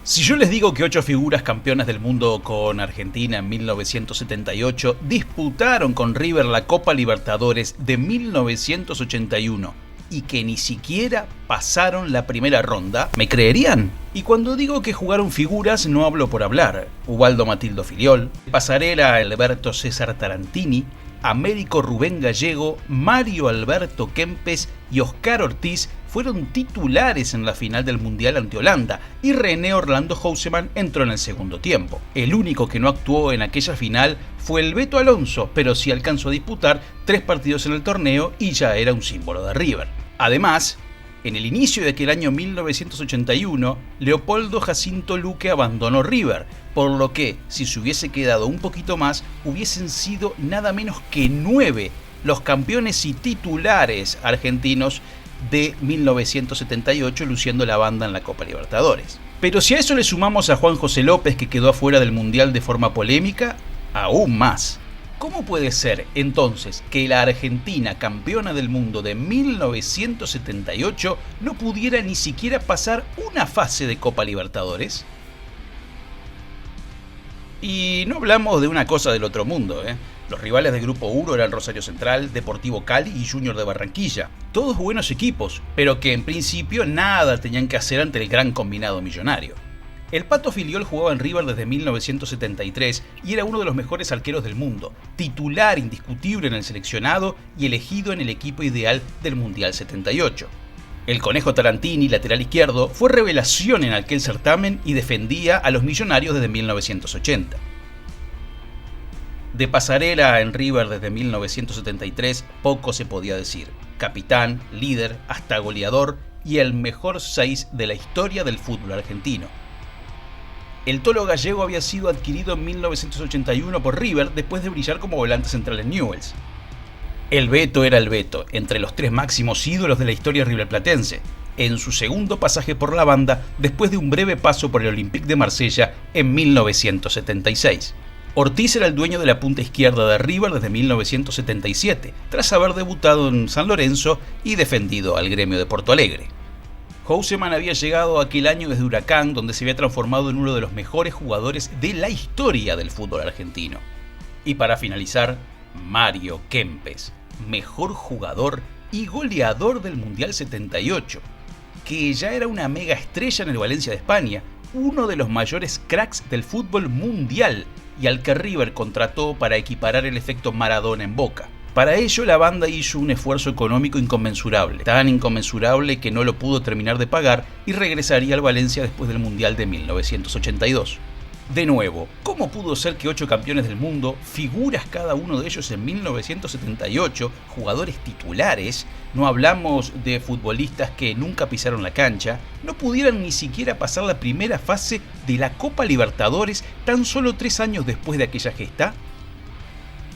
Si yo les digo que 8 figuras campeonas del mundo con Argentina en 1978 disputaron con River la Copa Libertadores de 1981 y que ni siquiera pasaron la primera ronda, ¿me creerían? Y cuando digo que jugaron figuras no hablo por hablar. Ubaldo Matildo Filiol, Pasarela Alberto César Tarantini, Américo Rubén Gallego, Mario Alberto Kempes y Oscar Ortiz fueron titulares en la final del Mundial ante Holanda y René Orlando Houseman entró en el segundo tiempo. El único que no actuó en aquella final fue el Beto Alonso, pero sí alcanzó a disputar 3 partidos en el torneo y ya era un símbolo de River. Además, en el inicio de aquel año 1981, Leopoldo Jacinto Luque abandonó River, por lo que, si se hubiese quedado un poquito más, hubiesen sido nada menos que 9 los campeones y titulares argentinos de 1978 luciendo la banda en la Copa Libertadores. Pero si a eso le sumamos a Juan José López, que quedó afuera del Mundial de forma polémica, aún más. ¿Cómo puede ser entonces que la Argentina, campeona del mundo de 1978, no pudiera ni siquiera pasar una fase de Copa Libertadores? Y no hablamos de una cosa del otro mundo, Los rivales del Grupo 1 eran Rosario Central, Deportivo Cali y Junior de Barranquilla. Todos buenos equipos, pero que en principio nada tenían que hacer ante el gran combinado millonario. El Pato Filiol jugaba en River desde 1973 y era uno de los mejores arqueros del mundo, titular indiscutible en el seleccionado y elegido en el equipo ideal del Mundial 78. El Conejo Tarantini, lateral izquierdo, fue revelación en aquel certamen y defendía a los millonarios desde 1980. De Pasarela en River desde 1973 poco se podía decir. Capitán, líder, hasta goleador y el mejor 6 de la historia del fútbol argentino. El Tolo Gallego había sido adquirido en 1981 por River después de brillar como volante central en Newell's. El Beto era el Beto, entre los 3 máximos ídolos de la historia riverplatense, en su segundo pasaje por la banda después de un breve paso por el Olympique de Marsella en 1976. Ortiz era el dueño de la punta izquierda de River desde 1977, tras haber debutado en San Lorenzo y defendido al gremio de Porto Alegre. Houseman había llegado aquel año desde Huracán, donde se había transformado en uno de los mejores jugadores de la historia del fútbol argentino. Y para finalizar, Mario Kempes, mejor jugador y goleador del Mundial 78, que ya era una mega estrella en el Valencia de España, uno de los mayores cracks del fútbol mundial, y al que River contrató para equiparar el efecto Maradona en Boca. Para ello la banda hizo un esfuerzo económico inconmensurable, tan inconmensurable que no lo pudo terminar de pagar y regresaría al Valencia después del Mundial de 1982. De nuevo, ¿cómo pudo ser que 8 campeones del mundo, figuras cada uno de ellos en 1978, jugadores titulares, no hablamos de futbolistas que nunca pisaron la cancha, no pudieran ni siquiera pasar la primera fase de la Copa Libertadores tan solo 3 años después de aquella gesta?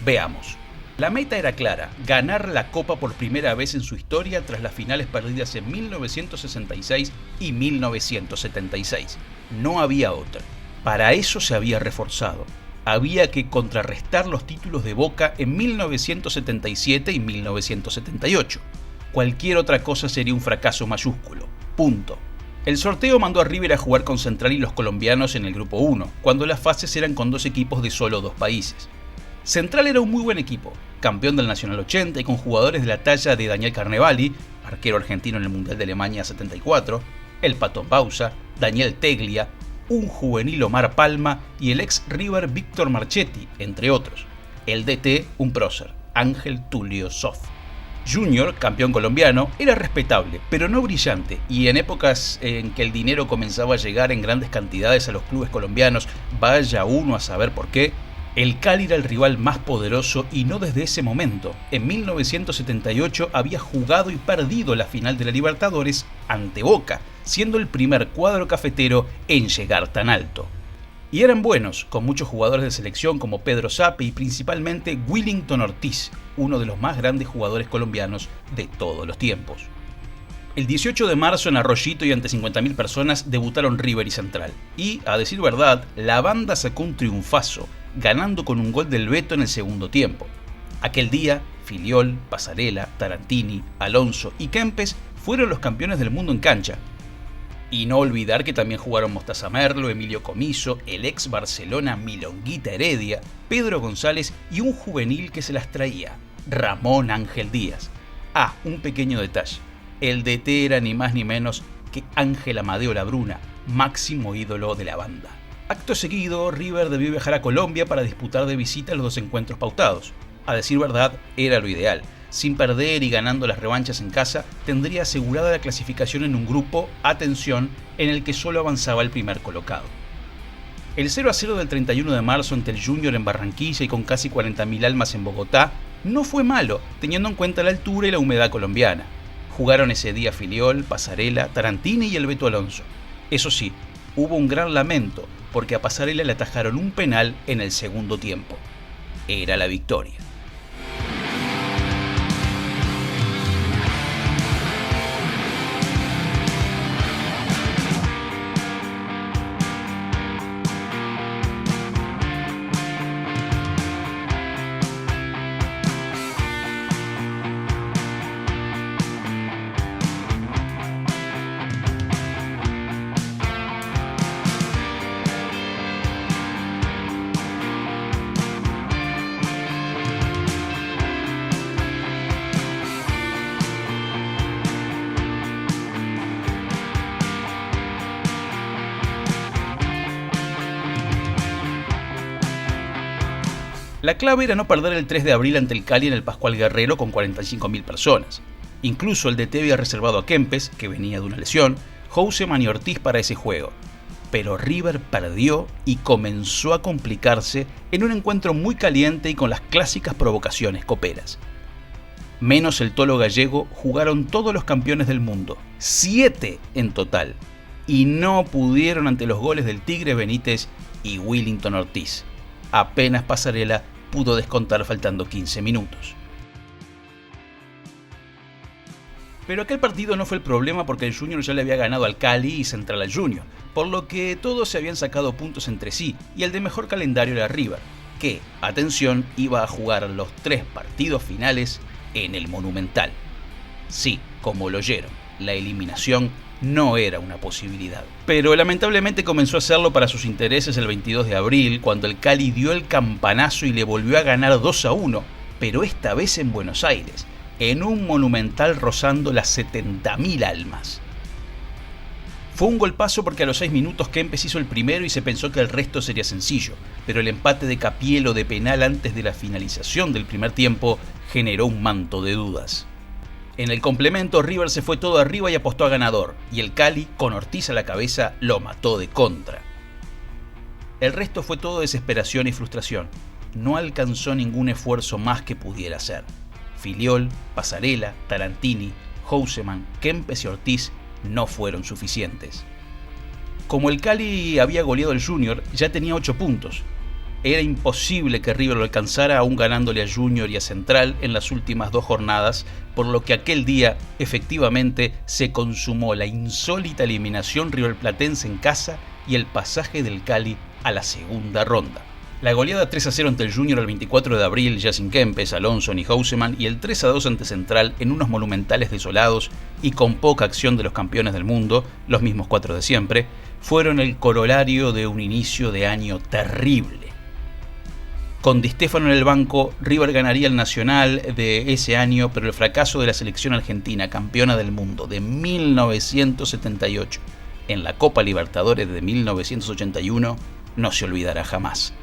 Veamos. La meta era clara, ganar la Copa por primera vez en su historia tras las finales perdidas en 1966 y 1976. No había otra. Para eso se había reforzado. Había que contrarrestar los títulos de Boca en 1977 y 1978. Cualquier otra cosa sería un fracaso mayúsculo. Punto. El sorteo mandó a River a jugar con Central y los colombianos en el Grupo 1, cuando las fases eran con 2 equipos de solo 2 países. Central era un muy buen equipo, campeón del Nacional 80 y con jugadores de la talla de Daniel Carnevali, arquero argentino en el Mundial de Alemania 74, el Patón Bausa, Daniel Teglia, un juvenil Omar Palma y el ex River Víctor Marchetti, entre otros. El DT, un prócer, Ángel Tulio Sof. Junior, campeón colombiano, era respetable, pero no brillante, y en épocas en que el dinero comenzaba a llegar en grandes cantidades a los clubes colombianos, vaya uno a saber por qué, el Cali era el rival más poderoso y no desde ese momento. En 1978 había jugado y perdido la final de la Libertadores ante Boca, siendo el primer cuadro cafetero en llegar tan alto. Y eran buenos, con muchos jugadores de selección como Pedro Sape y principalmente Willington Ortiz, uno de los más grandes jugadores colombianos de todos los tiempos. El 18 de marzo en Arroyito y ante 50.000 personas debutaron River y Central. Y, a decir verdad, la banda sacó un triunfazo, ganando con un gol del Beto en el segundo tiempo. Aquel día, Filiol, Pasarela, Tarantini, Alonso y Kempes fueron los campeones del mundo en cancha. Y no olvidar que también jugaron Mostaza Merlo, Emilio Comiso, el ex Barcelona Milonguita Heredia, Pedro González y un juvenil que se las traía, Ramón Ángel Díaz. Ah, un pequeño detalle. El DT era ni más ni menos que Ángel Amadeo Labruna, máximo ídolo de la banda. Acto seguido, River debió viajar a Colombia para disputar de visita los 2 encuentros pautados. A decir verdad, era lo ideal. Sin perder y ganando las revanchas en casa, tendría asegurada la clasificación en un grupo, atención, en el que solo avanzaba el primer colocado. El 0-0 del 31 de marzo ante el Junior en Barranquilla y con casi 40.000 almas en Bogotá no fue malo, teniendo en cuenta la altura y la humedad colombiana. Jugaron ese día Filiol, Pasarela, Tarantini y el Beto Alonso. Eso sí, hubo un gran lamento, porque a Pasarela le atajaron un penal en el segundo tiempo. Era la victoria. La clave era no perder el 3 de abril ante el Cali en el Pascual Guerrero con 45.000 personas. Incluso el DT había reservado a Kempes, que venía de una lesión, Houseman y Ortiz para ese juego. Pero River perdió y comenzó a complicarse en un encuentro muy caliente y con las clásicas provocaciones coperas. Menos el Tolo Gallego, jugaron todos los campeones del mundo, 7 en total, y no pudieron ante los goles del Tigre Benítez y Willington Ortiz. Apenas Pasarela pudo descontar faltando 15 minutos. Pero aquel partido no fue el problema porque el Junior ya le había ganado al Cali y Central al Junior, por lo que todos se habían sacado puntos entre sí y el de mejor calendario era River, que, atención, iba a jugar los 3 partidos finales en el Monumental. Sí, como lo oyeron, la eliminación no era una posibilidad. Pero lamentablemente comenzó a hacerlo para sus intereses el 22 de abril, cuando el Cali dio el campanazo y le volvió a ganar 2-1, pero esta vez en Buenos Aires, en un Monumental rozando las 70.000 almas. Fue un golpazo porque a los 6 minutos Kempes hizo el primero y se pensó que el resto sería sencillo, pero el empate de Capielo de penal antes de la finalización del primer tiempo generó un manto de dudas. En el complemento, River se fue todo arriba y apostó a ganador, y el Cali, con Ortiz a la cabeza, lo mató de contra. El resto fue todo desesperación y frustración. No alcanzó ningún esfuerzo más que pudiera hacer. Filiol, Pasarela, Tarantini, Houseman, Kempes y Ortiz no fueron suficientes. Como el Cali había goleado al Junior, ya tenía 8 puntos. Era imposible que River lo alcanzara aún ganándole a Junior y a Central en las últimas 2 jornadas, por lo que aquel día efectivamente se consumó la insólita eliminación riverplatense en casa y el pasaje del Cali a la segunda ronda. La goleada 3-0 ante el Junior el 24 de abril ya sin Kempes, Alonso ni Houseman y el 3-2 ante Central en unos monumentales desolados y con poca acción de los campeones del mundo, los mismos 4 de siempre, fueron el corolario de un inicio de año terrible. Con Di Stéfano en el banco, River ganaría el Nacional de ese año, pero el fracaso de la selección argentina, campeona del mundo de 1978, en la Copa Libertadores de 1981, no se olvidará jamás.